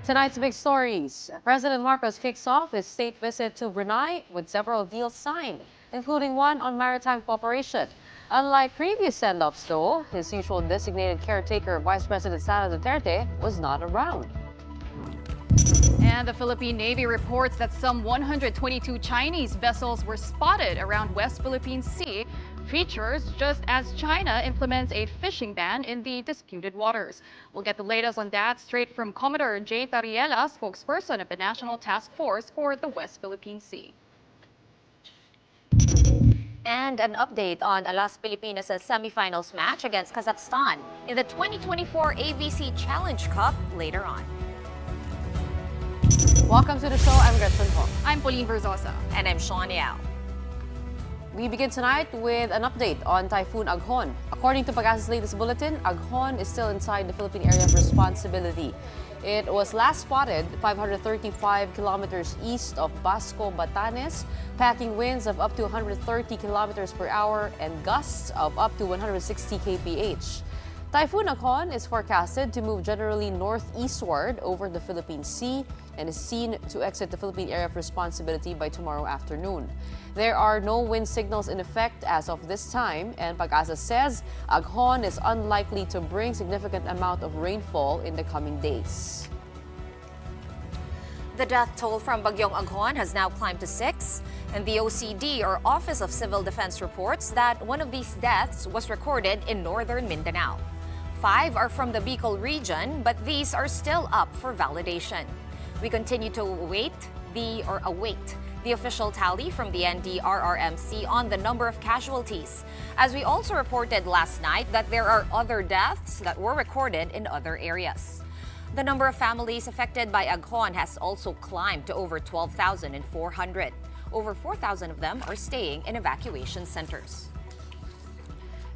Tonight's big stories. President Marcos kicks off his state visit to Brunei with several deals signed, including one on maritime cooperation. Unlike previous send-offs, though, his usual designated caretaker, Vice President Sara Duterte, was not around. And the Philippine Navy reports that some 122 Chinese vessels were spotted around West Philippine Sea, features just as China implements a fishing ban in the disputed waters. We'll get the latest on that straight from Commodore Jay Tarriela, spokesperson of the National Task Force for the West Philippine Sea. And an update on Alas Pilipinas' semifinals match against Kazakhstan in the 2024 AVC Challenge Cup later on. Welcome to the show. I'm Gretchen Ho. I'm Pauline Verzosa. And I'm Sean Yao. We begin tonight with an update on Typhoon Aghon. According to Pag-asa's latest bulletin, Aghon is still inside the Philippine area of responsibility. It was last spotted 535 kilometers east of Basco, Batanes, packing winds of up to 130 kilometers per hour and gusts of up to 160 kph. Typhoon Aghon is forecasted to move generally northeastward over the Philippine Sea and is seen to exit the Philippine area of responsibility by tomorrow afternoon. There are no wind signals in effect as of this time, and Pag-asa says Aghon is unlikely to bring significant amount of rainfall in the coming days. The death toll from Bagyong Aghon has now climbed to 6, and the OCD, or Office of Civil Defense, reports that one of these deaths was recorded in northern Mindanao. 5 are from the Bicol region, but these are still up for validation. We continue to await the official tally from the NDRRMC on the number of casualties, as we also reported last night that there are other deaths that were recorded in other areas. The number of families affected by Aghon has also climbed to over 12,400. Over 4,000 of them are staying in evacuation centers.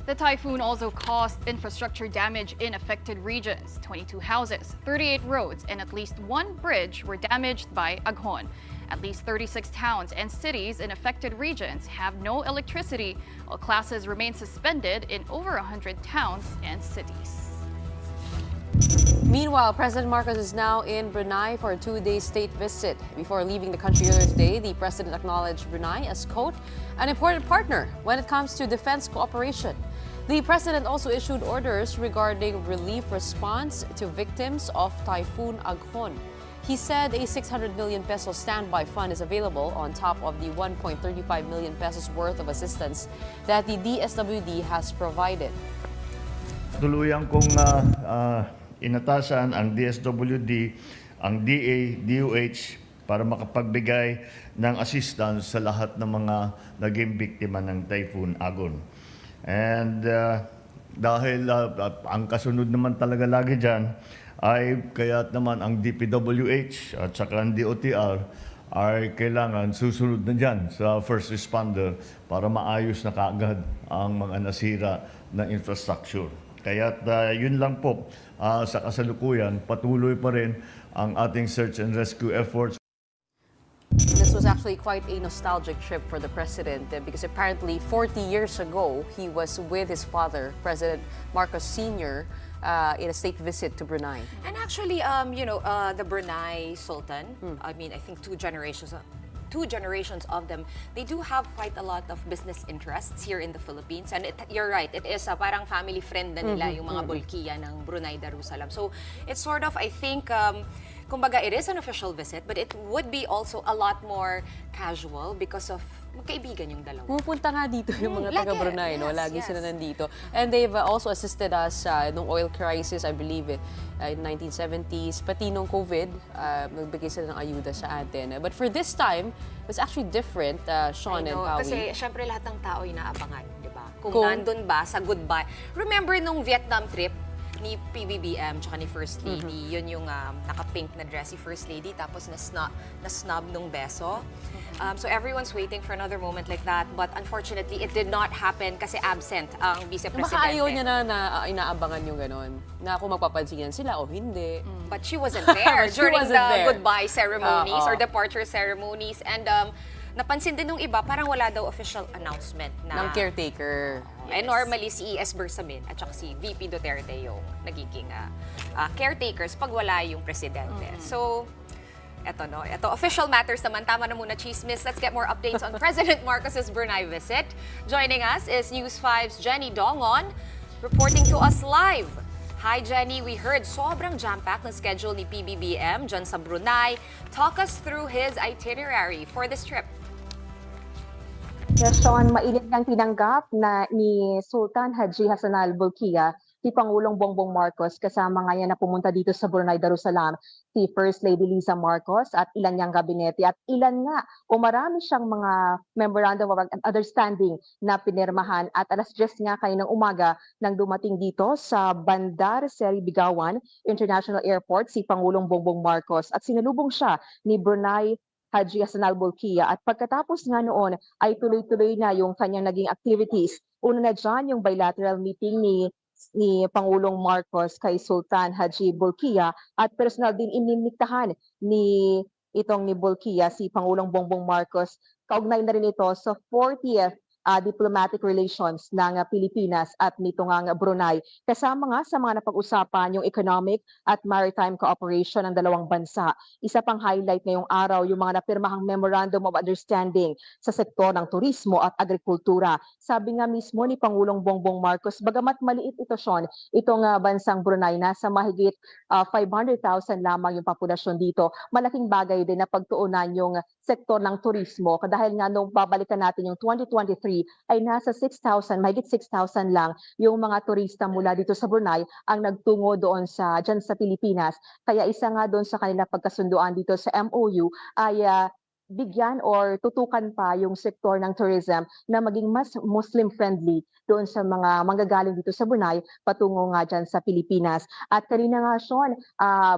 The typhoon also caused infrastructure damage in affected regions. 22 houses, 38 roads, and at least 1 bridge were damaged by Aghon. At least 36 towns and cities in affected regions have no electricity, while classes remain suspended in over 100 towns and cities. Meanwhile, President Marcos is now in Brunei for a 2-day state visit. Before leaving the country earlier today, the president acknowledged Brunei as, quote, an important partner when it comes to defense cooperation. The president also issued orders regarding relief response to victims of Typhoon Aghon. He said a 600 million peso standby fund is available on top of the 1.35 million pesos worth of assistance that the DSWD has provided. Tuluyang kong inatasan ang DSWD, ang DA, DOH para makapagbigay ng assistance sa lahat ng mga naging biktima ng Typhoon Aghon. And dahil ang kasunod naman talaga lagi dyan ay kaya't naman ang DPWH at saka ang DOTR ay kailangan susunod na dyan sa first responder para maayos na kaagad ang mga nasira na infrastructure. Kaya't yun lang po, sa kasalukuyan, patuloy pa rin ang ating search and rescue efforts. This was actually quite a nostalgic trip for the president because apparently 40 years ago, he was with his father, President Marcos Sr., in a state visit to Brunei. And actually, the Brunei Sultan, I think two generations of them, they do have quite a lot of business interests here in the Philippines. And you're right, it is parang family friend na nila yung mga bulkiya ng Brunei Darussalam. So it's sort of, I think, kumbaga, it is an official visit, but it would be also a lot more casual because of magkaibigan yung dalawa. Pupunta nga dito yung mga taga Brunei, no? Lagi sila nandito. And they've also assisted us nung oil crisis, I believe, in 1970s. Pati nung COVID, nagbigay sila ng ayuda sa atin. But for this time, it was actually different, Sean and Pawi. Kasi syempre lahat ng tao inaabangan, di ba? Kung nandun ba sa goodbye. Remember nung Vietnam trip, ni PBBM tsaka ni First Lady, yun yung naka-pink na dress si First Lady, tapos na-snub nung beso. So everyone's waiting for another moment like that, but unfortunately, it did not happen kasi absent ang vice-presidente. Baka ayaw niya na inaabangan yung gano'n, na kung magpapansinan sila o hindi. But she wasn't there during the goodbye ceremonies or departure ceremonies. And napansin din nung iba, parang wala daw official announcement na ng caretaker. Eh, normally si E.S. Bersamin at saka si VP Duterte yung nagiging caretakers pag wala yung presidente. So, Ito, official matters naman. Tama na muna, chismis. Let's get more updates on President Marcos's Brunei visit. Joining us is News 5's Jenny Dongon, reporting to us live. Hi, Jenny. We heard sobrang jam-packed na schedule ni PBBM dyan sa Brunei. Talk us through his itinerary for this trip. Yes, Sean, mainit ngang tinanggap na ni Sultan Haji Hassan al-Bolkiah si Pangulong Bongbong Marcos kasama nga niya na pumunta dito sa Brunei Darussalam si First Lady Liza Marcos at ilan niyang gabinete at ilan nga o marami siyang mga memorandum of understanding na pinirmahan at alas 10 nga kaninang umaga nang dumating dito sa Bandar Seri Begawan International Airport si Pangulong Bongbong Marcos at sinalubong siya ni Brunei Haji Hassan al-Bolkiah at pagkatapos nga noon ay tuloy-tuloy na yung kanyang naging activities. Una na dyan yung bilateral meeting ni Pangulong Marcos kay Sultan Haji Bolkiah at personal din inimiktahan ni Bolkiah si Pangulong Bongbong Marcos. Kaugnay na rin ito sa 40th diplomatic relations ng Pilipinas at nito nga Brunei. Kasama nga sa mga napag-usapan yung economic at maritime cooperation ng dalawang bansa. Isa pang highlight ngayong araw yung mga napirmahang memorandum of understanding sa sektor ng turismo at agrikultura. Sabi nga mismo ni Pangulong Bongbong Marcos, bagamat maliit ito, Sean, itong bansang Brunei, nasa mahigit 500,000 lamang yung populasyon dito. Malaking bagay din na pagtuunan yung sektor ng turismo dahil nga nung babalikan natin yung 2023 ay nasa 6,000, mahigit 6,000 lang yung mga turista mula dito sa Brunei ang nagtungo doon dyan sa Pilipinas. Kaya isa nga doon sa kanila pagkasunduan dito sa MOU ay bigyan or tutukan pa yung sektor ng tourism na maging mas Muslim-friendly doon sa mga manggagaling dito sa Brunei patungo nga dyan sa Pilipinas. At kanina nga, Sean,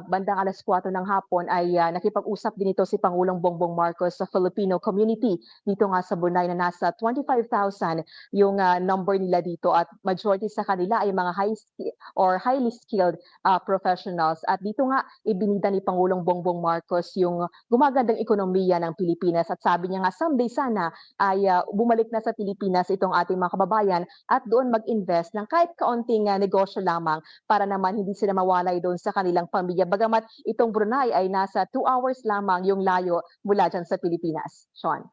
bandang alas 4 ng hapon ay nakipag-usap din ito si Pangulong Bongbong Marcos sa Filipino community dito nga sa Brunei na nasa 25,000 yung number nila dito at majority sa kanila ay mga highly skilled professionals. At dito nga ibinida ni Pangulong Bongbong Marcos yung gumagandang ekonomiya ng Pilipinas at sabi niya nga someday sana ay bumalik na sa Pilipinas itong ating mga kababayan at doon mag-invest ng kahit kaunting negosyo lamang para naman hindi sila mawalay doon sa kanilang pamilya. Bagamat itong Brunei ay nasa 2 hours lamang yung layo mula dyan sa Pilipinas. Sean.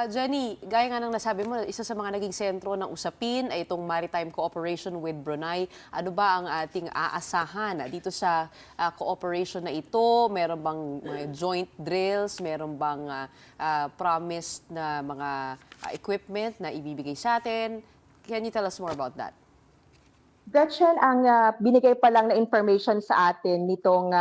Jenny, gaya nga ng nasabi mo, isa sa mga naging sentro ng usapin ay itong maritime cooperation with Brunei. Ano ba ang ating aasahan dito sa cooperation na ito? Meron bang mga joint drills? Meron bang promised na mga equipment na ibibigay sa atin? Can you tell us more about that? Gretchen, ang binigay pa lang na information sa atin nitong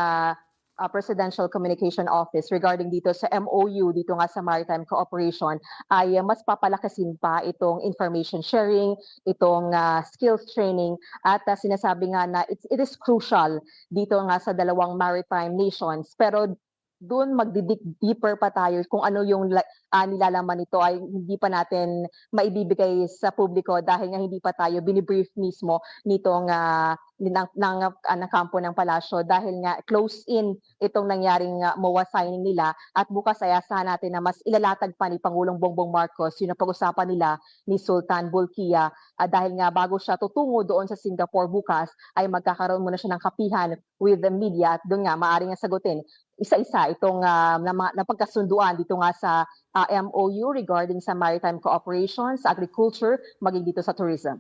Presidential Communication Office regarding dito sa MOU dito nga sa Maritime Cooperation ay mas papalakasin pa itong information sharing, itong skills training at sinasabi nga na it is crucial dito nga sa dalawang maritime nations. Pero doon magdidig deeper pa tayo kung ano yung nilalaman nito ay hindi pa natin maibibigay sa publiko dahil nga hindi pa tayo binibrief mismo nitong ng kampo ng palasyo dahil nga close in itong nangyaring MOA signing nila at bukas ay asahan natin na mas ilalatag pa ni Pangulong Bongbong Marcos yung napag-usapan nila ni Sultan Bolkiah dahil nga bago siya tutungo doon sa Singapore bukas ay magkakaroon muna siya ng kapihan with the media at doon nga maaaring sagutin isa-isa itong napagkasunduan dito nga sa MOU regarding sa maritime cooperation, sa agriculture, maging dito sa tourism.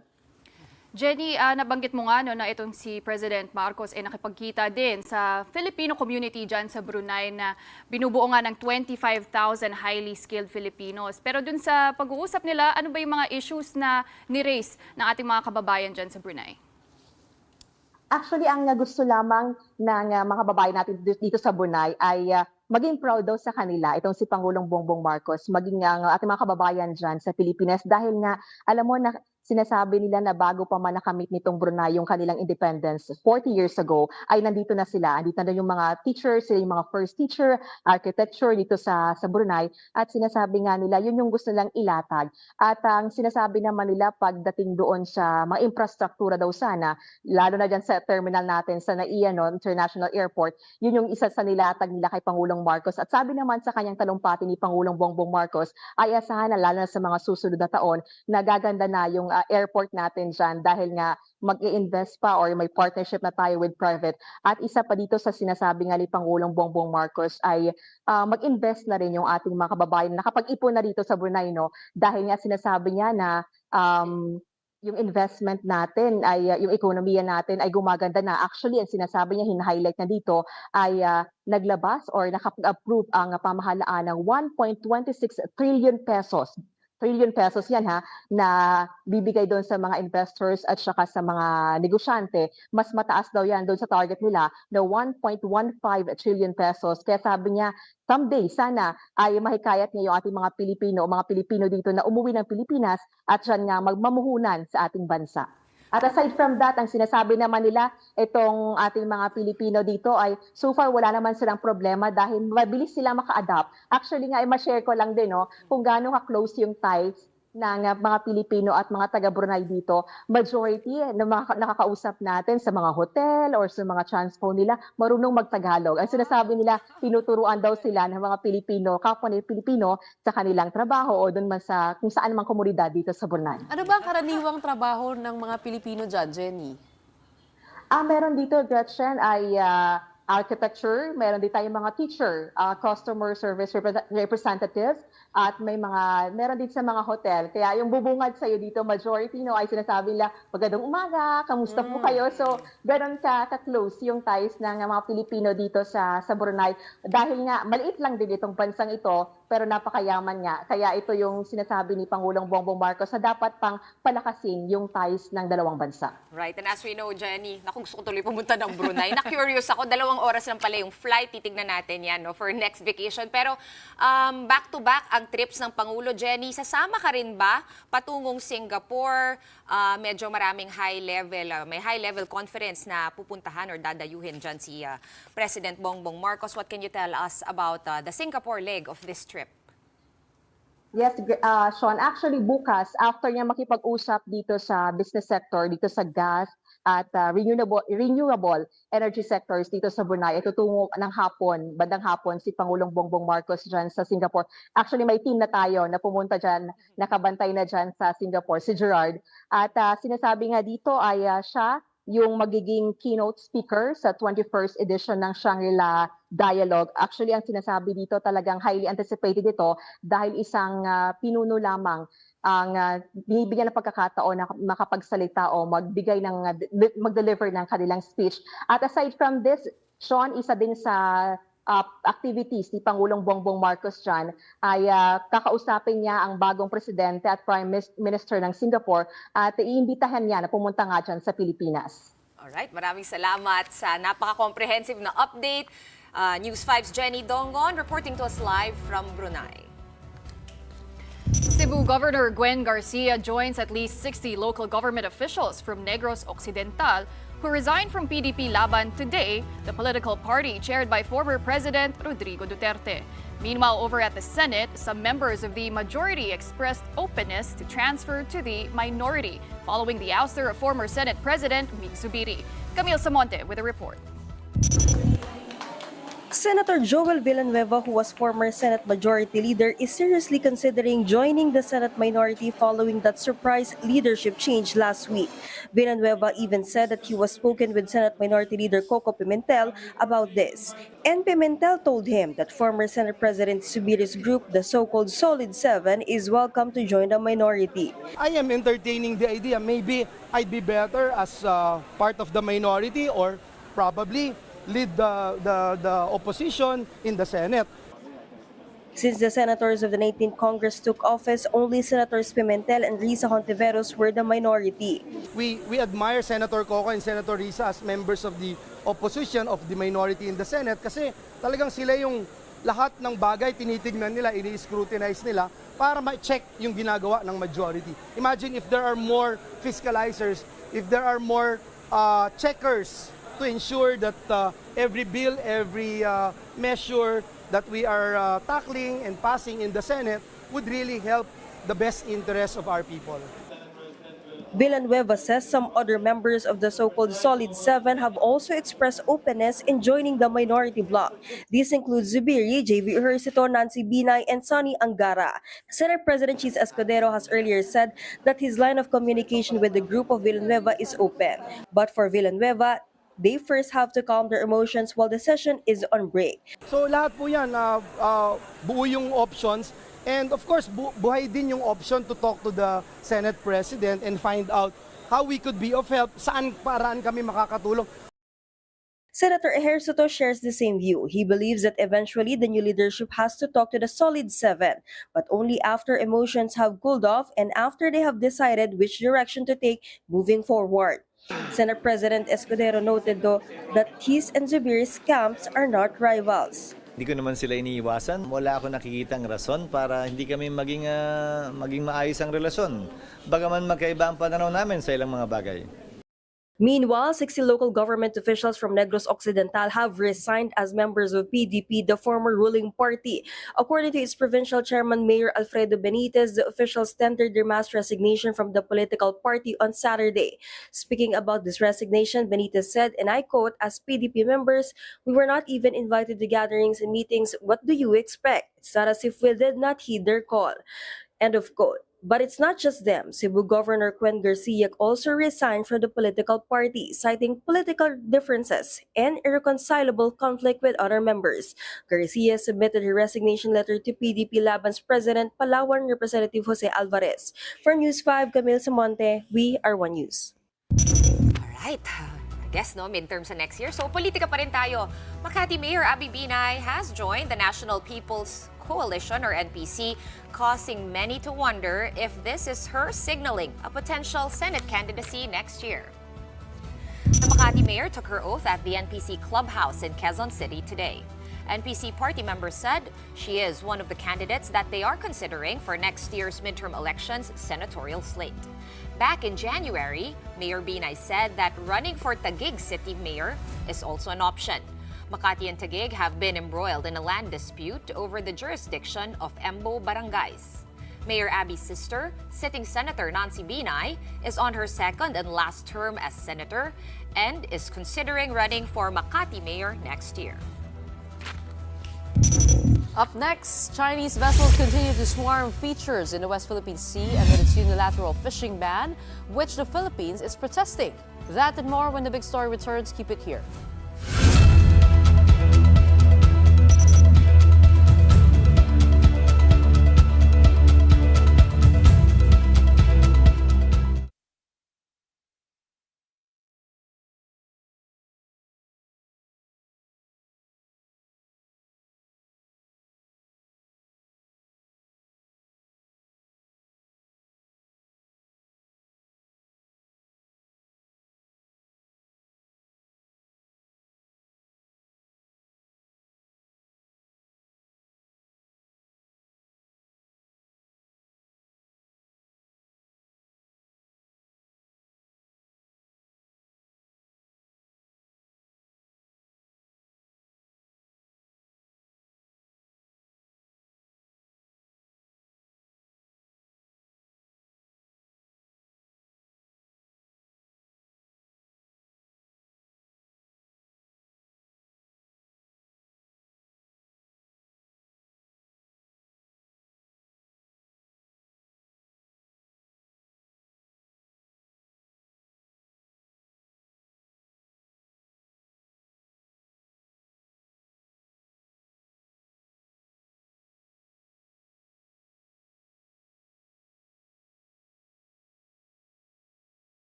Jenny, nabanggit mo nga no, na itong si President Marcos ay nakipagkita din sa Filipino community dyan sa Brunei na binubuo nga ng 25,000 highly skilled Filipinos. Pero dun sa pag-uusap nila, ano ba yung mga issues na ni-raise ng ating mga kababayan dyan sa Brunei? Actually, ang gusto lamang ng mga kababayan natin dito sa Brunei ay maging proud daw sa kanila, itong si Pangulong Bongbong Marcos, maging ang ating mga kababayan dyan sa Pilipinas dahil nga, alam mo na sinasabi nila na bago pa man nakamit nitong Brunei yung kanilang independence 40 years ago, ay nandito na sila. Andito na yung mga teachers, sila yung mga first teacher, architecture dito sa Brunei. At sinasabi nga nila, yun yung gusto nilang ilatag. At ang sinasabi naman nila pagdating doon sa mga infrastruktura daw sana, lalo na dyan sa terminal natin sa NAIA, International Airport, yun yung isa sa nilatag nila kay Pangulong Marcos. At sabi naman sa kanyang talumpati ni Pangulong Bongbong Marcos, ay asahan na lalo na sa mga susunod na taon na gaganda na yung airport natin dyan dahil nga mag-i-invest pa or may partnership na tayo with private. At isa pa dito sa sinasabi nga ni Pangulong Bongbong Marcos ay mag-invest na rin yung ating mga kababayan. Nakapag-ipon na dito sa Brunei, no? Dahil nga sinasabi niya na yung investment natin ay yung ekonomiya natin ay gumaganda na. Actually, ang sinasabi niya, hin-highlight na dito ay naglabas or nakapag-approve ang pamahalaan ng 1.26 trillion pesos. Trillion pesos yan na bibigay doon sa mga investors at saka sa mga negosyante. Mas mataas daw yan doon sa target nila na 1.15 trillion pesos. Kaya sabi niya, someday sana ay mahikayat niya yung ating mga Pilipino dito na umuwi ng Pilipinas at dyan nga magmamuhunan sa ating bansa. At aside from that, ang sinasabi naman nila, itong ating mga Pilipino dito ay so far wala naman silang problema dahil mabilis sila maka-adapt. Actually nga, ma-share ko lang din kung gaano ka-close yung ties ng mga Pilipino at mga taga-Brunei dito. Majority na nakakausap natin sa mga hotel or sa mga transpo nila, marunong mag-Tagalog. Ang sinasabi nila, tinuturuan daw sila ng mga Pilipino, kapwa ni Pilipino sa kanilang trabaho o doon man sa kung saan mang komunidad dito sa Brunei. Ano ba ang karaniwang trabaho ng mga Pilipino dyan, Jenny? Meron dito, Gretchen, ay architecture, meron din tayong mga teacher, customer service representatives, at meron din sa mga hotel. Kaya yung bubungad sa'yo dito, majority ay sinasabi nila, magandang umaga, kamusta po kayo? So, ganun ka-close yung ties ng mga Pilipino dito sa Brunei. Dahil nga, maliit lang din itong bansang ito, pero napakayaman nga. Kaya ito yung sinasabi ni Pangulong Bongbong Marcos na dapat pang palakasin yung ties ng dalawang bansa. Right, and as we know, Jenny, naku, gusto ko tuloy pumunta ng Brunei. Na-curious ako, 2 oras lang pala yung flight, titignan natin yan for next vacation. Pero back-to-back ang trips ng Pangulo, Jenny, sasama ka rin ba patungong Singapore? Medyo maraming may high-level conference na pupuntahan or dadayuhin dyan si President Bongbong Marcos. What can you tell us about the Singapore leg of this trip? Yes, Sean, actually bukas, after niya makipag-usap dito sa business sector, dito sa gas at renewable energy sectors dito sa Brunei, tutungo ng bandang hapon si Pangulong Bongbong Marcos dyan sa Singapore. Actually, may team na tayo na pumunta dyan, nakabantay na dyan sa Singapore, si Gerard. At sinasabi nga dito ay siya yung magiging keynote speaker sa 21st edition ng Shangri-La Dialogue. Actually, ang sinasabi dito talagang highly anticipated ito dahil isang pinuno lamang ang binibigyan ng pagkakataon na makapagsalita o mag-deliver ng kanilang speech. At aside from this, Sean, isa din sa activities ni Pangulong Bongbong Marcos dyan ay kakausapin niya ang bagong presidente at prime minister ng Singapore at iimbitahan niya na pumunta nga dyan sa Pilipinas. Alright, maraming salamat sa napaka-comprehensive na update. News 5's Jenny Dongon reporting to us live from Brunei. Cebu Governor Gwen Garcia joins at least 60 local government officials from Negros Occidental who resigned from PDP Laban today, the political party chaired by former President Rodrigo Duterte. Meanwhile, over at the Senate, some members of the majority expressed openness to transfer to the minority following the ouster of former Senate President Mikee Romero. Camille Samonte with a report. Senator Joel Villanueva, who was former Senate Majority Leader, is seriously considering joining the Senate minority following that surprise leadership change last week. Villanueva even said that he was spoken with Senate Minority Leader Coco Pimentel about this. And Pimentel told him that former Senate President Subiro's group, the so-called Solid 7, is welcome to join the minority. I am entertaining the idea. Maybe I'd be better as part of the minority or probably lead the opposition in the Senate. Since the senators of the 19th Congress took office, only Senators Pimentel and Risa Hontiveros were the minority. We admire Senator Coco and Senator Risa as members of the opposition of the minority in the Senate kasi talagang sila yung lahat ng bagay tinitignan nila, ini-scrutinize nila para ma-check yung ginagawa ng majority. Imagine if there are more fiscalizers, if there are more checkers to ensure that every bill, every measure that we are tackling and passing in the Senate would really help the best interests of our people. Villanueva says some other members of the so-called Solid Seven have also expressed openness in joining the minority bloc. These include Zubiri, JV Ejercito, Nancy Binay, and Sonny Angara. Senate President Cheese Escudero has earlier said that his line of communication with the group of Villanueva is open. But for Villanueva, they first have to calm their emotions while the session is on break. So lahat po yan, buo yung options. And of course, buhay din yung option to talk to the Senate President and find out how we could be of help, saan paraan kami makakatulong. Senator Ejercito shares the same view. He believes that eventually the new leadership has to talk to the Solid Seven, but only after emotions have cooled off and after they have decided which direction to take moving forward. Senate President Escudero noted though that his and Zubir's camps are not rivals. Hindi ko naman sila iniiwasan. Wala ako nakikitang rason para hindi kami maging maayos ang relasyon. Bagaman magkaiba ang pananaw namin sa ilang mga bagay. Meanwhile, 60 local government officials from Negros Occidental have resigned as members of PDP, the former ruling party. According to its provincial chairman, Mayor Alfredo Benitez, the officials tendered their mass resignation from the political party on Saturday. Speaking about this resignation, Benitez said, and I quote, "As PDP members, we were not even invited to gatherings and meetings. What do you expect? It's not as if we did not heed their call." End of quote. But it's not just them. Cebu Governor Eddie Garcia also resigned from the political party, citing political differences and irreconcilable conflict with other members. Garcia submitted her resignation letter to PDP Laban's President, Palawan Representative Jose Alvarez. For News 5, Camille Samonte, we are One News. Alright. I guess, no, midterm sa next year. So, politika pa rin tayo. Makati Mayor Abby Binay has joined the National People's Coalition or NPC, causing many to wonder if this is her signaling a potential Senate candidacy next year. The Makati Mayor took her oath at the NPC clubhouse in Quezon City today. NPC party members said she is one of the candidates that they are considering for next year's midterm elections senatorial slate. Back in January, Mayor Binay said that running for Taguig City Mayor is also an option. Makati and Taguig have been embroiled in a land dispute over the jurisdiction of Embo barangays. Mayor Abby's sister, sitting Senator Nancy Binay, is on her second and last term as senator and is considering running for Makati Mayor next year. Up next, Chinese vessels continue to swarm features in the West Philippine Sea amid its unilateral fishing ban, which the Philippines is protesting. That and more when the big story returns. Keep it here.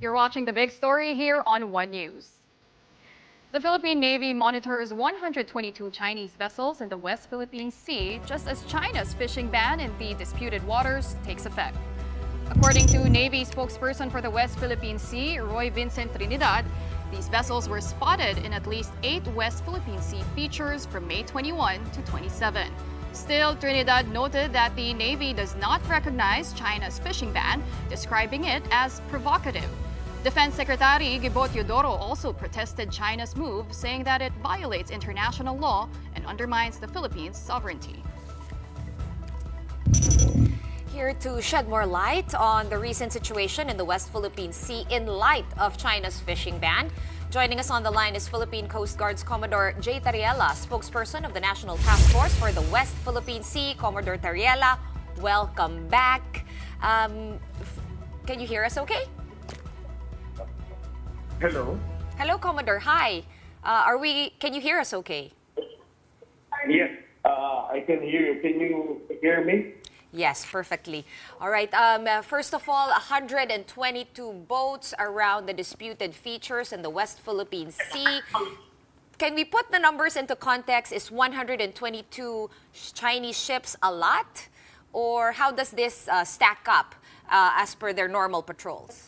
You're watching the big story here on One News. The Philippine Navy monitors 122 Chinese vessels in the West Philippine Sea just as China's fishing ban in the disputed waters takes effect. According to Navy spokesperson for the West Philippine Sea, Roy Vincent Trinidad, these vessels were spotted in at least 8 West Philippine Sea features from May 21 to 27. Still, Trinidad noted that the Navy does not recognize China's fishing ban, describing it as provocative. Defense Secretary Gibo Teodoro also protested China's move, saying that it violates international law and undermines the Philippines' sovereignty. Here to shed more light on the recent situation in the West Philippine Sea in light of China's fishing ban. Joining us on the line is Philippine Coast Guard's Commodore Jay Tarriela, spokesperson of the National Task Force for the West Philippine Sea. Commodore Tarriela, welcome back. Can you hear us okay? Hello. Hello, Commodore. Hi. Can you hear us okay? Yes, I can hear you. Can you hear me? Yes, perfectly. All right. First of all, 122 boats around the disputed features in the West Philippine Sea. Can we put the numbers into context? Is 122 Chinese ships a lot? Or how does this stack up as per their normal patrols?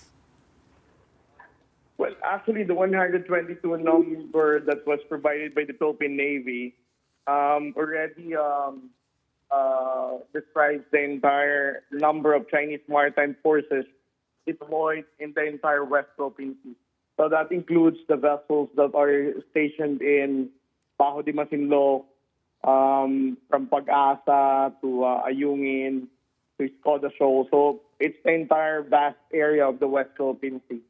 Well, actually, the 122 number that was provided by the Philippine Navy already describes the entire number of Chinese maritime forces deployed in the entire West Philippine Sea. So that includes the vessels that are stationed in Bajo de Masinloc, from Pag-asa to Ayungin to Escoda Shoal. So it's the entire vast area of the West Philippine Sea.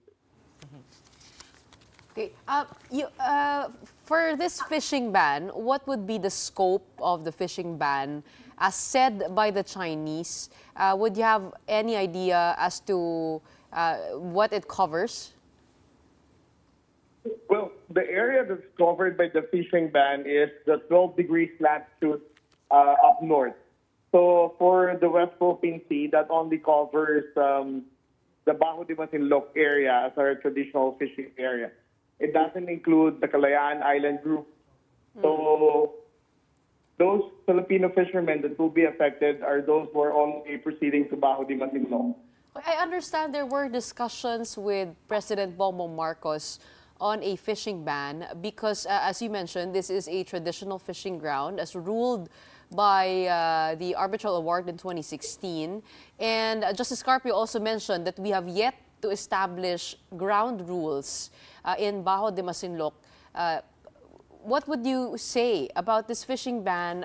Okay. For this fishing ban, what would be the scope of the fishing ban as said by the Chinese? Would you have any idea as to what it covers? Well, the area that's covered by the fishing ban is the 12 degrees latitude up north. So for the West Philippine Sea, that only covers the Bajo de Masinloc area as our traditional fishing area. It doesn't include the Kalayaan Island group. So those Filipino fishermen that will be affected are those who are only proceeding to Bajo de Masinloc. I understand there were discussions with President Bongbong Marcos on a fishing ban because, as you mentioned, this is a traditional fishing ground as ruled by the arbitral award in 2016. And Justice Carpio also mentioned that we have yet to establish ground rules in Bajo de Masinloc. What would you say about this fishing ban,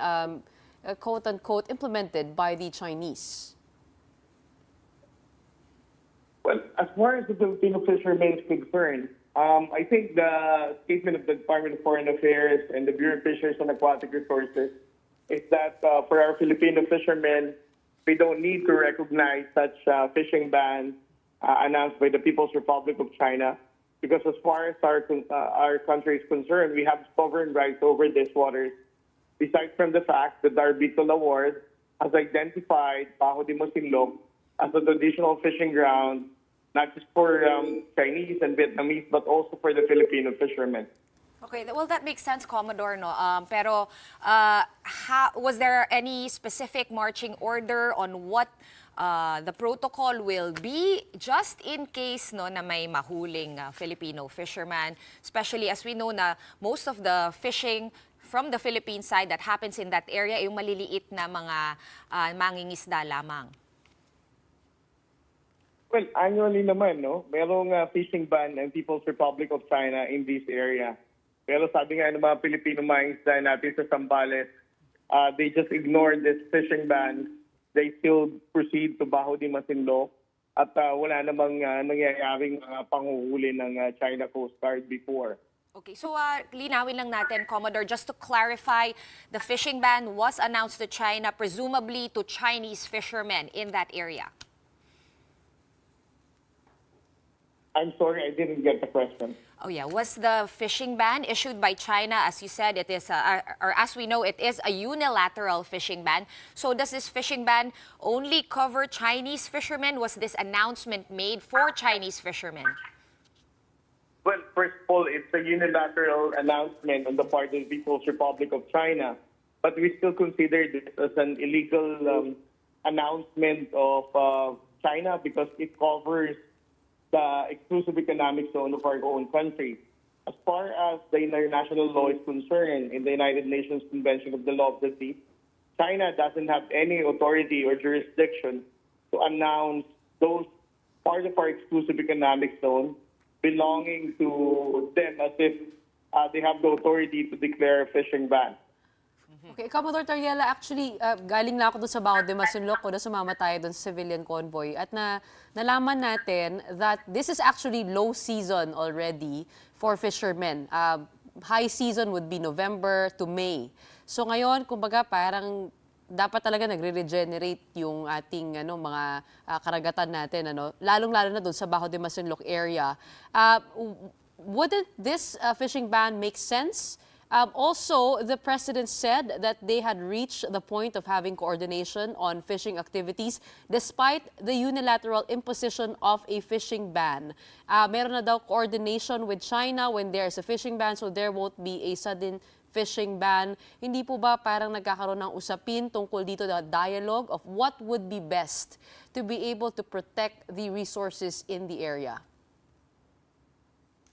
quote-unquote, implemented by the Chinese? Well, as far as the Filipino fishermen is concerned, I think the statement of the Department of Foreign Affairs and the Bureau of Fisheries and Aquatic Resources is that for our Filipino fishermen, we don't need to recognize such fishing ban announced by the People's Republic of China, because as far as our country is concerned, we have sovereign rights over these waters. Besides from the fact that the arbitral award has identified Bajo de Masinloc as a traditional fishing ground, not just for Chinese and Vietnamese, but also for the Filipino fishermen. Okay, well, that makes sense, Commodore, no? Pero was there any specific marching order on what the protocol will be just in case no na may mahuling Filipino fisherman, especially as we know na most of the fishing from the Philippine side that happens in that area ay yung maliliit na mga mangingisda lamang? Well, annually naman, no? Merong fishing ban ng People's Republic of China in this area. Pero sabi nga ng mga Pilipino mangingisda natin sa Zambales, they just ignored this fishing ban. They still proceed to Bajo de Masinloc at wala namang nangyayaring panghuhuli ng China Coast Guard before. Okay, so linawin lang natin, Commodore, just to clarify, the fishing ban was announced to China, presumably to Chinese fishermen in that area. I'm sorry, I didn't get the question. Oh yeah, was the fishing ban issued by China? As you said, it is, or as we know, it is a unilateral fishing ban. So does this fishing ban only cover Chinese fishermen? Was this announcement made for Chinese fishermen? Well, first of all, it's a unilateral announcement on the part of the People's Republic of China, but we still consider this as an illegal announcement of China because it covers the exclusive economic zone of our own country. As far as the international law is concerned, in the United Nations Convention of the Law of the Sea, China doesn't have any authority or jurisdiction to announce those part of our exclusive economic zone belonging to them as if they have the authority to declare a fishing ban. Okay, Commodore Tarriela, actually, galing na ako doon sa Baho de Masinloc ko na sumama tayo doon sa civilian convoy at nalaman natin that this is actually low season already for fishermen. High season would be November to May. So ngayon, kumbaga parang dapat talaga nagre-regenerate yung ating mga karagatan natin, lalong-lalo na doon sa Baho de Masinloc area. Wouldn't this fishing ban make sense? Also, the president said that they had reached the point of having coordination on fishing activities despite the unilateral imposition of a fishing ban. Meron na daw coordination with China when there's a fishing ban, so there won't be a sudden fishing ban. Hindi po ba parang nagkakaroon ng usapin tungkol dito na dialogue of what would be best to be able to protect the resources in the area?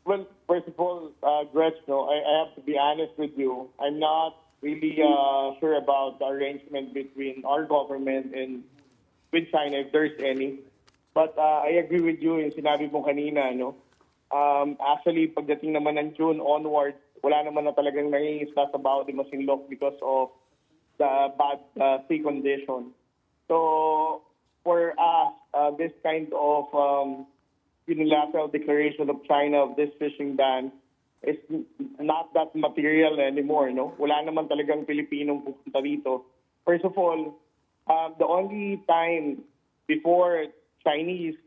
Well, first of all, Gretch, I have to be honest with you. I'm not really sure about the arrangement between our government and with China, if there's any. But I agree with you yung sinabi mo kanina. Actually, pagdating naman ng June onwards, wala naman na talagang nangingisda sa Baho de Masinloc because of the bad sea condition. So, for us, this kind of unilateral declaration of China of this fishing ban is not that material anymore. Wala naman talagang Pilipinong pupunta dito. First of all, the only time before Chinese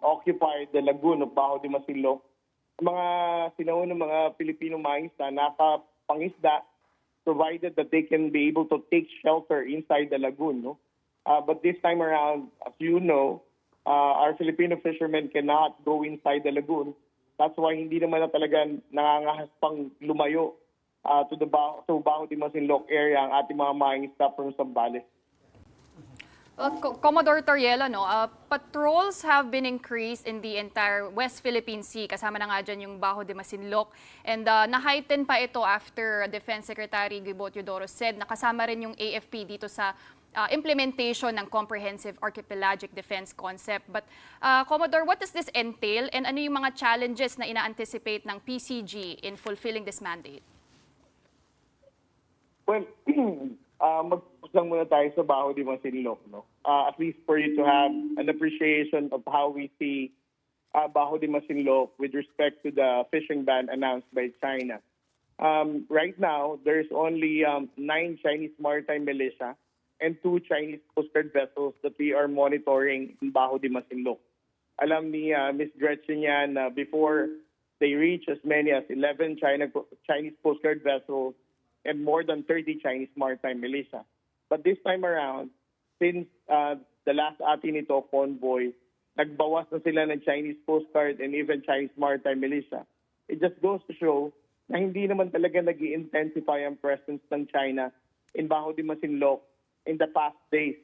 occupied the lagoon of Baho de Masinloc, mga sinaunang mga Pilipinong mangisda nakapangisda provided that they can be able to take shelter inside the lagoon. But this time around, as you know, our Filipino fishermen cannot go inside the lagoon. That's why hindi naman na talaga nangangahas pang lumayo to Baho de Masinloc area ang ating mga mangingisda from Zambales. Commodore Tarriela, patrols have been increased in the entire West Philippine Sea. Kasama na nga dyan yung Baho de Masinloc. And na-heighten pa ito after Defense Secretary Guibot Teodoro said na kasama rin yung AFP dito sa implementation ng Comprehensive Archipelagic Defense Concept. But Commodore, what does this entail and ano yung mga challenges na ina-anticipate ng PCG in fulfilling this mandate? Well, mag-focus lang muna tayo sa Baho de Masinloc. At least for you to have an appreciation of how we see Baho de Masinloc with respect to the fishing ban announced by China. Right now, there's only 9 Chinese maritime militia and 2 Chinese Coast Guard vessels that we are monitoring in Baho de Masinloc. Alam ni Ms. Gretchen yan before they reach as many as 11 Chinese Coast Guard vessels and more than 30 Chinese maritime militia. But this time around, since the last atin ito convoy, nagbawas na sila ng Chinese Coast Guard and even Chinese maritime militia. It just goes to show na hindi naman talaga nag-i-intensify ang presence ng China in Baho de Masinloc in the past days,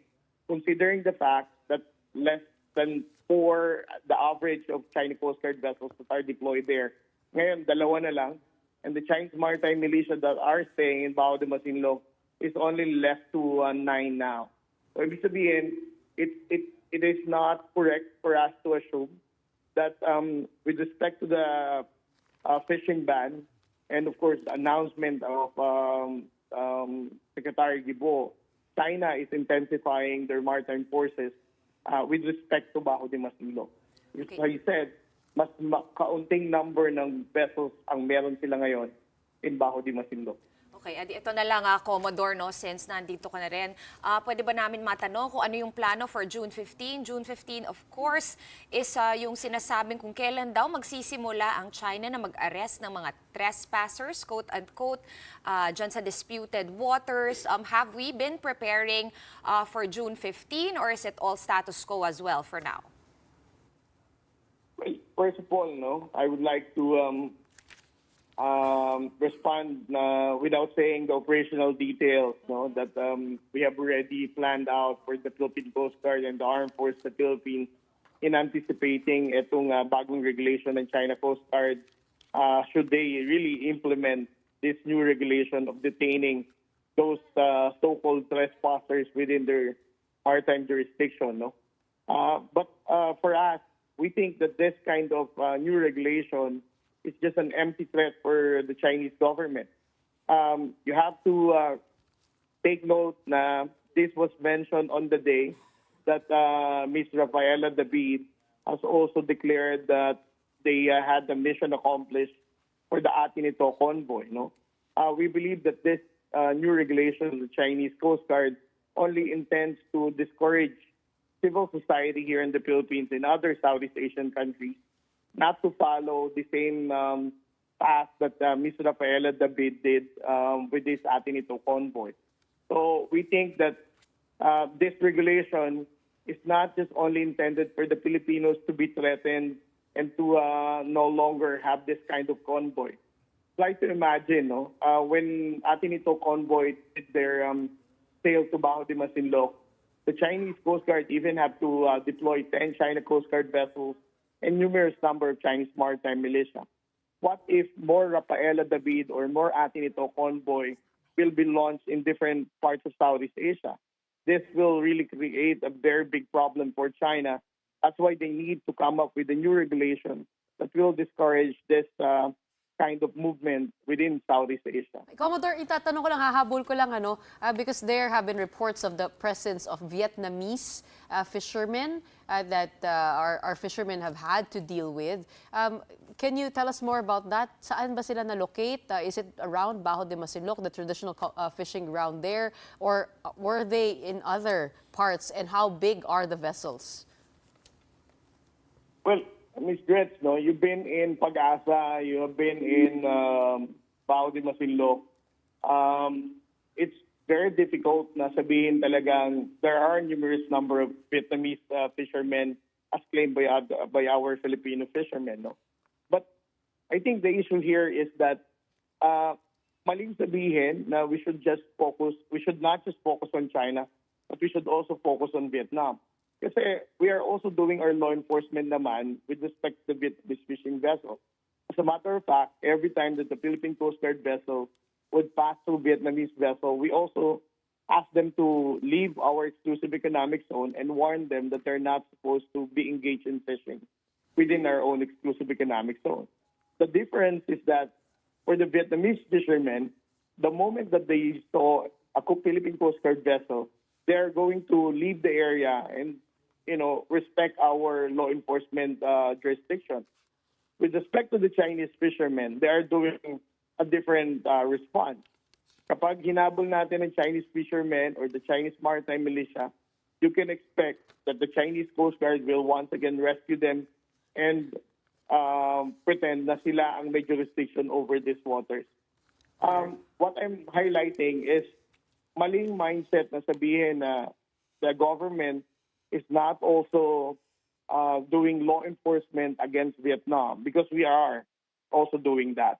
considering the fact that less than 4 the average of Chinese Coast Guard vessels that are deployed there. Ngayon, 2 na lang. And the Chinese maritime militia that are staying in Baho de Masinloc is only left to 9 now. So, ibig sabihin, it is not correct for us to assume that with respect to the fishing ban and, of course, the announcement of Secretary Guibot, China is intensifying their maritime forces with respect to Baho de Masinloc. Okay. As he said, mas kaunting number ng vessels ang meron sila ngayon in Baho de Masinloc. Okay, Eddie, ito na lang, Commodore, no, since nandito ka na rin. Pwede ba namin matanong kung ano yung plano for June 15? June 15, of course, is yung sinasabing kung kailan daw magsisimula ang China na mag-arrest ng mga trespassers, quote-unquote, dyan sa disputed waters. Have we been preparing for June 15 or is it all status quo as well for now? Well, first of all, no, I would like to respond without saying the operational details, no, that we have already planned out for the Philippine Coast Guard and the Armed Forces of the Philippines in anticipating itong bagong regulation ng China Coast Guard should they really implement this new regulation of detaining those so-called trespassers within their maritime jurisdiction. No? But for us, we think that this kind of new regulation is just an empty threat for the Chinese government. You have to take note na this was mentioned on the day that Ms. Rafaela David has also declared that they had the mission accomplished for the Atin ito convoy. No? We believe that this new regulation of the Chinese Coast Guard only intends to discourage civil society here in the Philippines and other Southeast Asian countries not to follow the same path that Ms. Rafaela David did with this Atin ito convoy. So we think that this regulation is not just only intended for the Filipinos to be threatened and to no longer have this kind of convoy. Try to imagine, no, when Atin ito convoy did their sail to Bajo de Masinloc, the Chinese Coast Guard even have to deploy 10 China Coast Guard vessels and numerous number of Chinese maritime militia. What if more Rafaela David or more Atin ito convoy will be launched in different parts of Southeast Asia? This will really create a very big problem for China. That's why they need to come up with a new regulation that will discourage this kind of movement within Southeast Asia. Commodore, itatanong ko lang, hahabol ko lang, because there have been reports of the presence of Vietnamese fishermen that our fishermen have had to deal with. Can you tell us more about that? Saan ba sila na-locate? Is it around Bajo de Masinloc, the traditional fishing ground there? Or were they in other parts? And how big are the vessels? Well, Ms. Gretz, no, you've been in Pag-asa, you have been in Bajo de Masinloc. It's very difficult na sabihin talagang there are numerous number of Vietnamese fishermen as claimed by our Filipino fishermen. No? But I think the issue here is that maling sabihin na we should not just focus on China, but we should also focus on Vietnam. Kasi we are also doing our law enforcement naman with respect to the Vietnamese fishing vessel. As a matter of fact, every time that the Philippine Coast Guard vessel would pass through Vietnamese vessel, we also ask them to leave our exclusive economic zone and warn them that they're not supposed to be engaged in fishing within our own exclusive economic zone. The difference is that for the Vietnamese fishermen, the moment that they saw a Philippine Coast Guard vessel, they're going to leave the area and, respect our law enforcement jurisdiction. With respect to the Chinese fishermen, they are doing a different response. Kapag hinabol natin ang Chinese fishermen or the Chinese maritime militia, you can expect that the Chinese Coast Guard will once again rescue them and pretend na sila ang may jurisdiction over these waters. What I'm highlighting is maling mindset na sabihin na the government is not also doing law enforcement against Vietnam, because we are also doing that.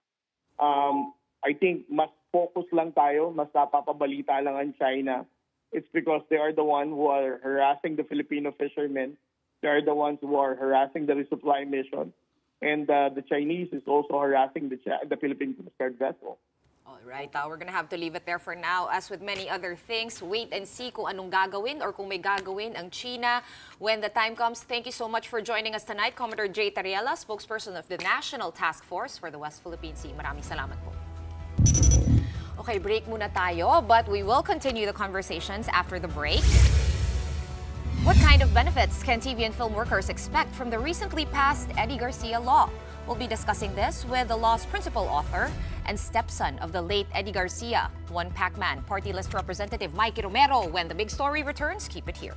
I think mas focus lang tayo, mas napapabalita lang ang China. It's because they are the ones who are harassing the Filipino fishermen. They are the ones who are harassing the resupply mission. And the Chinese is also harassing the Philippine Coast Guard vessel. All right, we're gonna have to leave it there for now. As with many other things, wait and see kung anong gagawin or kung may gagawin ang China when the time comes. Thank you so much for joining us tonight, Commodore Jay Tarriela, spokesperson of the National Task Force for the West Philippine Sea. Maraming salamat po. Okay, break muna tayo, but we will continue the conversations after the break. What kind of benefits can TV and film workers expect from the recently passed Eddie Garcia law? We'll be discussing this with the law's principal author and stepson of the late Eddie Garcia, one Pac-Man party list representative Mikee Romero. When the big story returns, keep it here.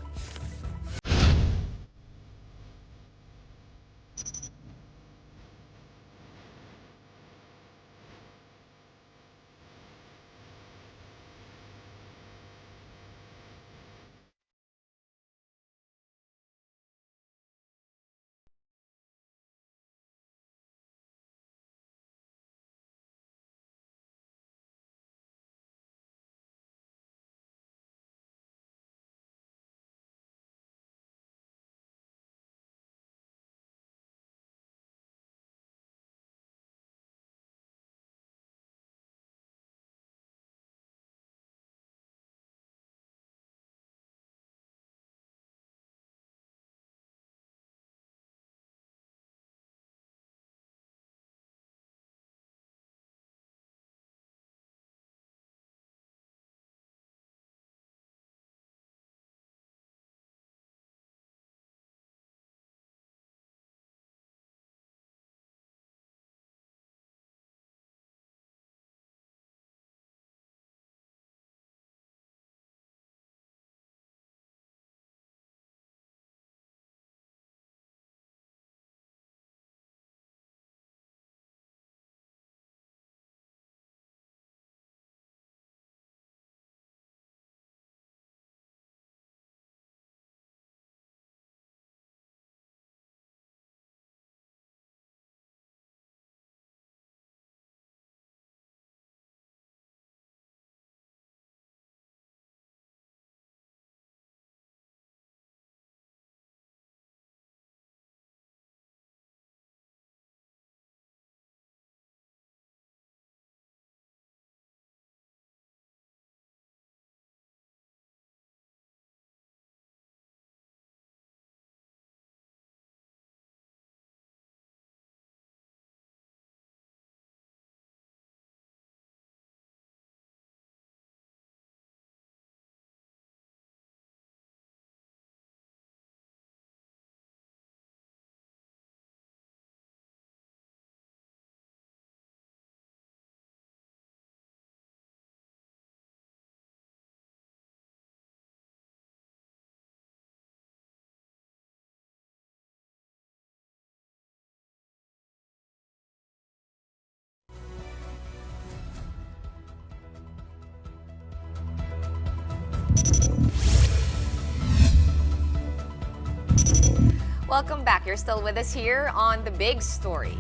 Welcome back. You're still with us here on The Big Story.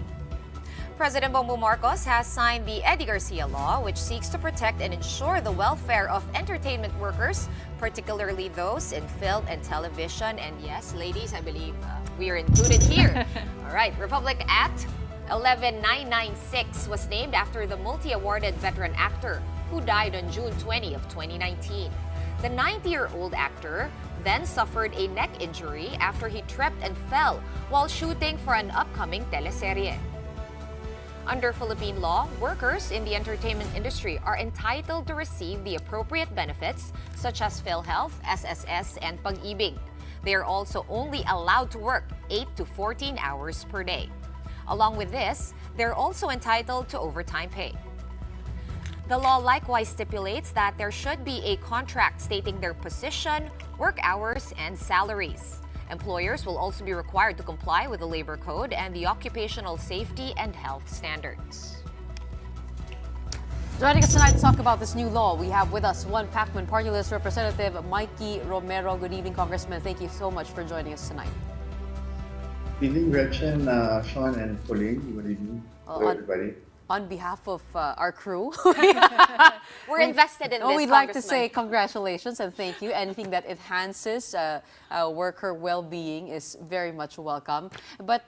President Bongbong Marcos has signed the Eddie Garcia law, which seeks to protect and ensure the welfare of entertainment workers, particularly those in film and television. And yes, ladies, I believe we are included here. All right, Republic Act 11996 was named after the multi-awarded veteran actor who died on June 20 of 2019. The 90-year-old actor then suffered a neck injury after he tripped and fell while shooting for an upcoming teleserye. Under Philippine law, workers in the entertainment industry are entitled to receive the appropriate benefits such as PhilHealth, SSS, and Pag-ibig. They are also only allowed to work 8 to 14 hours per day. Along with this, they're also entitled to overtime pay. The law likewise stipulates that there should be a contract stating their position, work hours, and salaries. Employers will also be required to comply with the labor code and the occupational safety and health standards. Joining us tonight to talk about this new law, we have with us one Pac-Man party list representative, Mikee Romero. Good evening, Congressman. Thank you so much for joining us tonight. Good evening, Gretchen, Sean, and Pauline. Good evening to everybody. On behalf of our crew, we're invested in this, we'd like to say congratulations and thank you. Anything that enhances worker well-being is very much welcome. But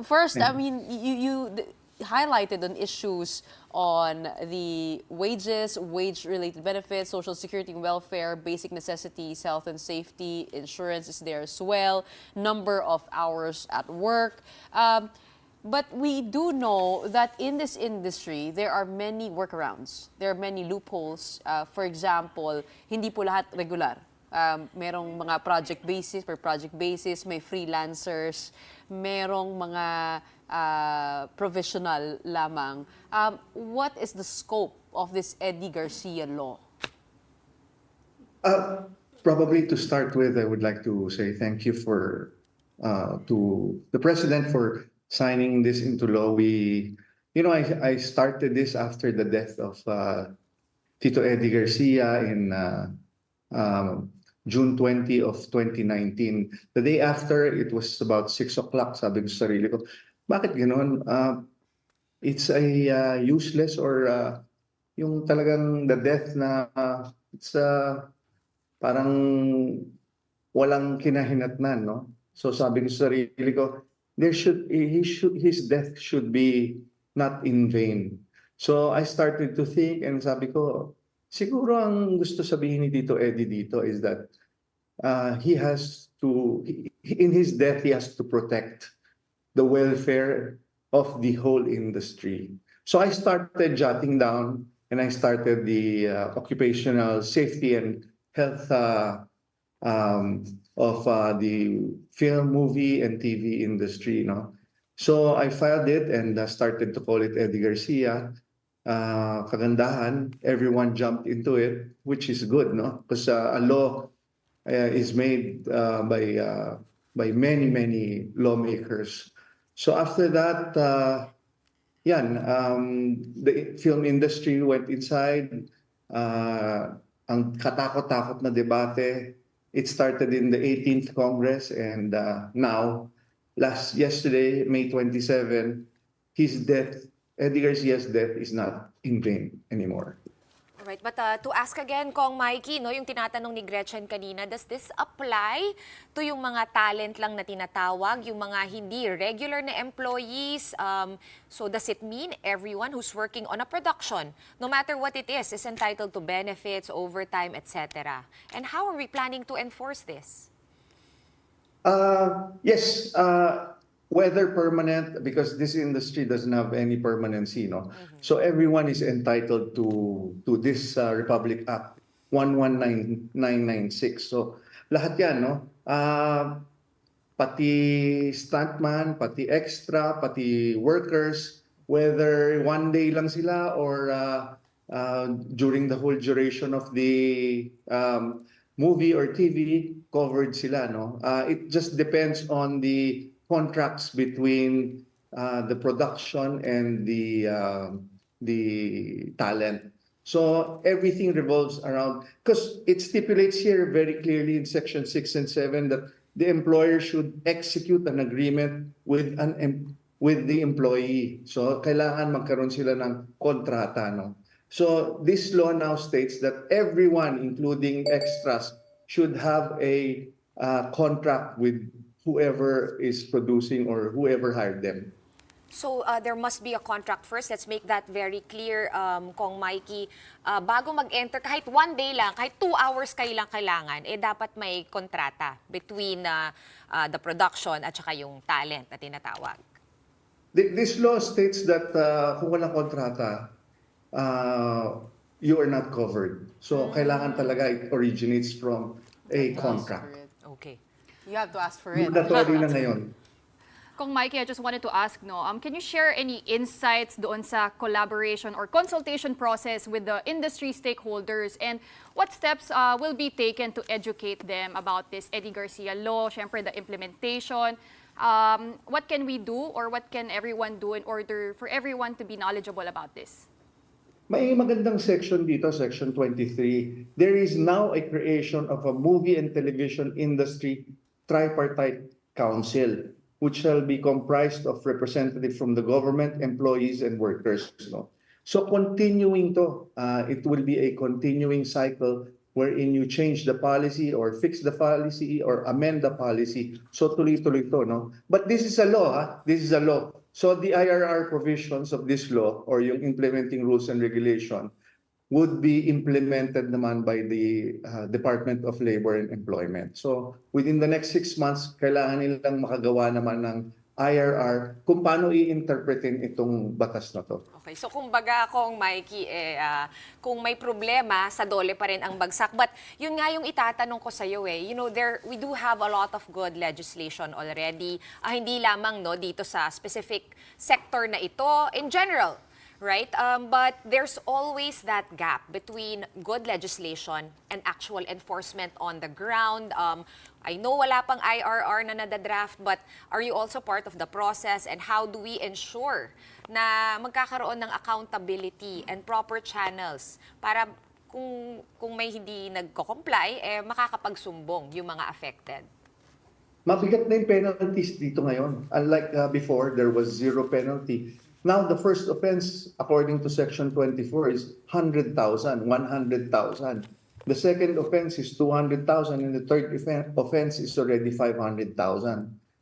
first, I mean, you highlighted on issues on the wages, wage-related benefits, social security and welfare, basic necessities, health and safety, insurance is there as well, number of hours at work. But we do know that in this industry, there are many workarounds. There are many loopholes. For example, hindi po lahat regular. merong mga project basis, per project basis, may freelancers, merong mga provisional lamang. What is the scope of this Eddie Garcia law? Probably to start with, I would like to say thank you to the president for signing this into law. I started this after the death of Tito Eddie Garcia in June 20 of 2019. The day after, it was about 6 o'clock. Sabi ko sa sarili ko, bakit ganoon? It's a useless or yung talagang the death na it's parang walang kinahinatnan, no? So sabi ko sa sarili ko, his death should be not in vain. So I started to think and sabi ko, siguro ang gusto sabihin ni Tito Eddie dito is that in his death, he has to protect the welfare of the whole industry. So I started jotting down and I started the occupational safety and health of the film, movie, and TV industry. So I filed it and started to call it Eddie Garcia. Kagandahan, everyone jumped into it, which is good, no? Because a law is made by many lawmakers. So after that, the film industry went inside. Ang katakot-takot na debate. It started in the 18th Congress and now, yesterday, May 27, Eddie Garcia's death is not in vain anymore. All right, but to ask again, Kong Mikee, yung tinatanong ni Gretchen kanina, does this apply to yung mga talent lang na tinatawag, yung mga hindi regular na employees? So does it mean everyone who's working on a production, no matter what it is entitled to benefits, overtime, etc.? And how are we planning to enforce this? Yes, whether permanent, because this industry doesn't have any permanency, no? So everyone is entitled to this Republic Act 119996. So lahat yan, no? Pati stuntman, pati extra, pati workers, whether one day lang sila or during the whole duration of the movie or TV, covered sila, no? It just depends on the contracts between the production and the talent. So everything revolves around, because it stipulates here very clearly in section 6 and 7 that the employer should execute an agreement with the employee. So kailangan magkaroon sila ng kontrata, no? So this law now states that everyone, including extras, should have a contract with whoever is producing or whoever hired them. So there must be a contract first. Let's make that very clear, Kong Mikee. Bago mag-enter, kahit one day lang, kahit 2 hours kayo lang kailangan, dapat may kontrata between the production at saka yung talent na tinatawag. This law states that kung walang kontrata, you are not covered. So kailangan talaga it originates from a contract. Okay. You have to ask for it. Mandatory na ngayon. Kong Mikee, I just wanted to ask, can you share any insights doon sa collaboration or consultation process with the industry stakeholders, and what steps will be taken to educate them about this Eddie Garcia law, syempre the implementation? What can we do or what can everyone do in order for everyone to be knowledgeable about this? May magandang section dito, section 23. There is now a creation of a movie and television industry tripartite council, which shall be comprised of representatives from the government, employees, and workers. So continuing to, it will be a continuing cycle wherein you change the policy or fix the policy or amend the policy. So tuloy-tuloy to, no? But this is a law, This is a law. So the IRR provisions of this law or yung implementing rules and regulation would be implemented naman by the Department of Labor and Employment. So within the next 6 months, kailangan nilang makagawa naman ng IRR kung paano i-interpretin itong batas na to. Okay, so kumbaga kung Mikey, kung may problema, sa dole pa rin ang bagsak. But yun nga yung itatanong ko sa iyo you know, we do have a lot of good legislation already. Hindi lamang no dito sa specific sector na ito, in general, right? But there's always that gap between good legislation and actual enforcement on the ground. I know wala pang IRR na nadadraft, but are you also part of the process, and how do we ensure na magkakaroon ng accountability and proper channels para kung may hindi nagko-comply, makakapagsumbong yung mga affected? Mabigat na yung penalties dito ngayon. Unlike before, there was zero penalty. Now, the first offense, according to Section 24, is 100,000, 100,000. The second offense is 200,000, and the third offense is already 500,000.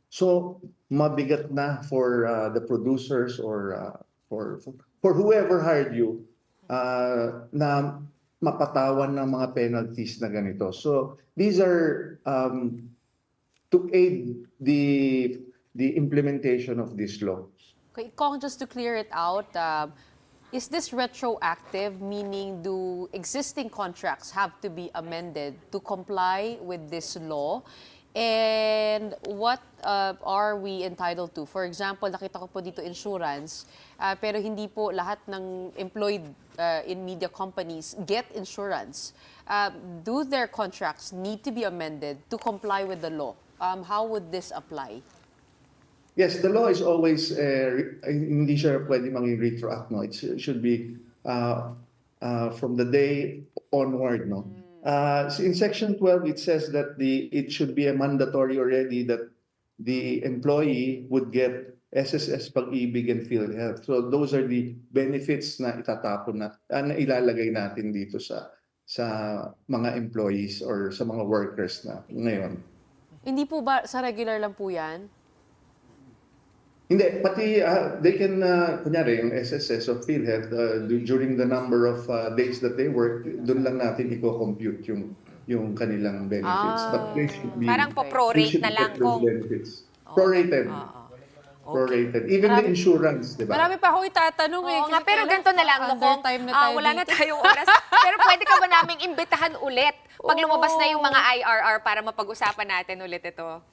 So, mabigat na for the producers or for whoever hired you na mapatawan ng mga penalties na ganito. So, these are to aid the implementation of this law. Okay, Kong, just to clear it out, is this retroactive, meaning do existing contracts have to be amended to comply with this law? And what are we entitled to? For example, nakita ko po dito insurance, pero hindi po lahat ng employed in media companies get insurance. Do their contracts need to be amended to comply with the law? How would this apply? Yes, the law is always, hindi siya pwede maging retroact, no? It should be from the day onward, no? In Section 12, it says that it should be a mandatory already that the employee would get SSS Pag-ibig and PhilHealth. So those are the benefits na itatapon na ilalagay natin dito sa mga employees or sa mga workers na ngayon. Hindi po ba sa regular lang po yan? Hindi, pati they can, kunyari, yung SSS of PhilHealth, during the number of days that they work, doon lang natin i-compute yung kanilang benefits. But they should be, parang po-prorate na lang kung... benefits. Prorated. Prorated. Even the insurance, di ba? Marami pa ako itatanong Oo nga, pero ganito na lang, no, kung wala na tayong oras. Pero pwede ka ba naming imbitahan ulit pag lumabas na yung mga IRR para mapag-usapan natin ulit ito?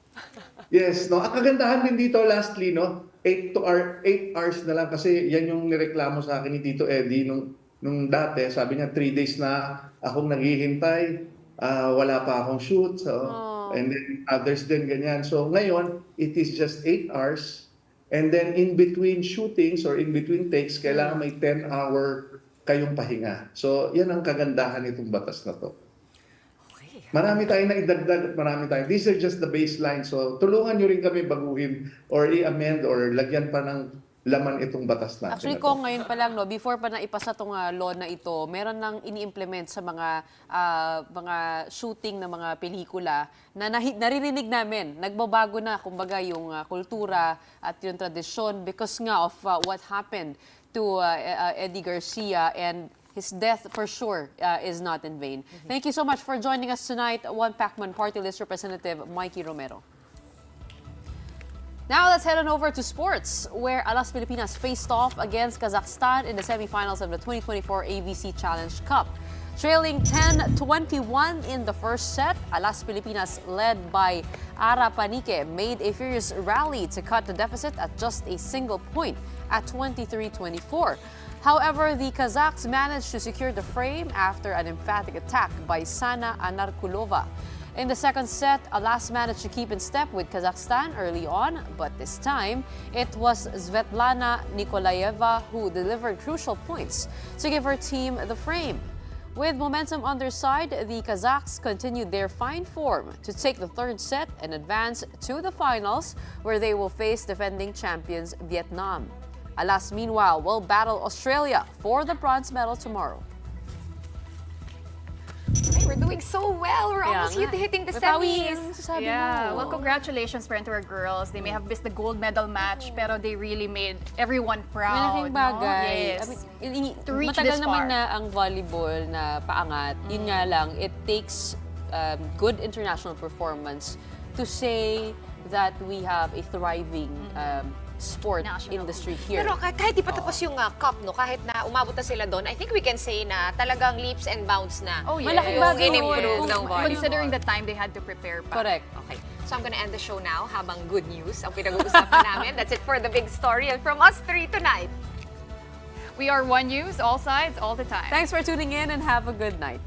Yes, no. Ang kagandahan din dito, lastly, no, 8 hours na lang kasi yan yung nireklamo sa akin ni Tito Eddie nung dati. Sabi niya, 3 days na akong naghihintay, wala pa akong shoot. So, and then others din ganyan. So ngayon, it is just 8 hours. And then in between shootings or in between takes, kailangan may 10-hour kayong pahinga. So yan ang kagandahan nitong batas na to. Marami tayong naidagdag at marami tayong. These are just the baseline. So tulungan nyo rin kami baguhin or i-amend or lagyan pa ng laman itong batas natin. Actually, Kong, ngayon pa lang, no, before pa na ipasa itong law na ito, meron nang ini-implement sa mga shooting ng mga pelikula na naririnig namin. Nagbabago na, kumbaga, yung kultura at yung tradisyon because nga of what happened to Eddie Garcia, and his death for sure is not in vain. Thank you so much for joining us tonight, One Pacman Party List Representative Mikee Romero. Now let's head on over to sports, where Alas Pilipinas faced off against Kazakhstan in the semifinals of the 2024 AVC Challenge Cup. Trailing 10-21 in the first set, Alas Pilipinas, led by Ara Panique, made a furious rally to cut the deficit at just a single point at 23-24. However, the Kazakhs managed to secure the frame after an emphatic attack by Sana Anarkulova. In the second set, Alas managed to keep in step with Kazakhstan early on, but this time, it was Svetlana Nikolaeva who delivered crucial points to give her team the frame. With momentum on their side, the Kazakhs continued their fine form to take the third set and advance to the finals, where they will face defending champions Vietnam. Alas, meanwhile, will battle Australia for the bronze medal tomorrow. Ay, we're doing so well. We're almost hitting the semis. Yeah, well, congratulations pa rin to our girls. They may have missed the gold medal match, pero they really made everyone proud. Malaking bagay. No? Yes. I mean, To reach matagal this naman far. na ang volleyball na paangat. Yun nga lang, it takes good international performance to say that we have a thriving sport National. industry here. Pero kahit di pa tapos yung cup, no, kahit na umabot na sila doon, I think we can say na talagang leaps and bounds na. Oh, yes. Malaking yung bagay yun. in-improve ng volleyball. Considering the time they had to prepare pa. Correct. Okay, so I'm gonna end the show now habang good news ang pinag-uusapan namin. That's it for the big story and from us three tonight. We are One News, all sides, all the time. Thanks for tuning in and have a good night.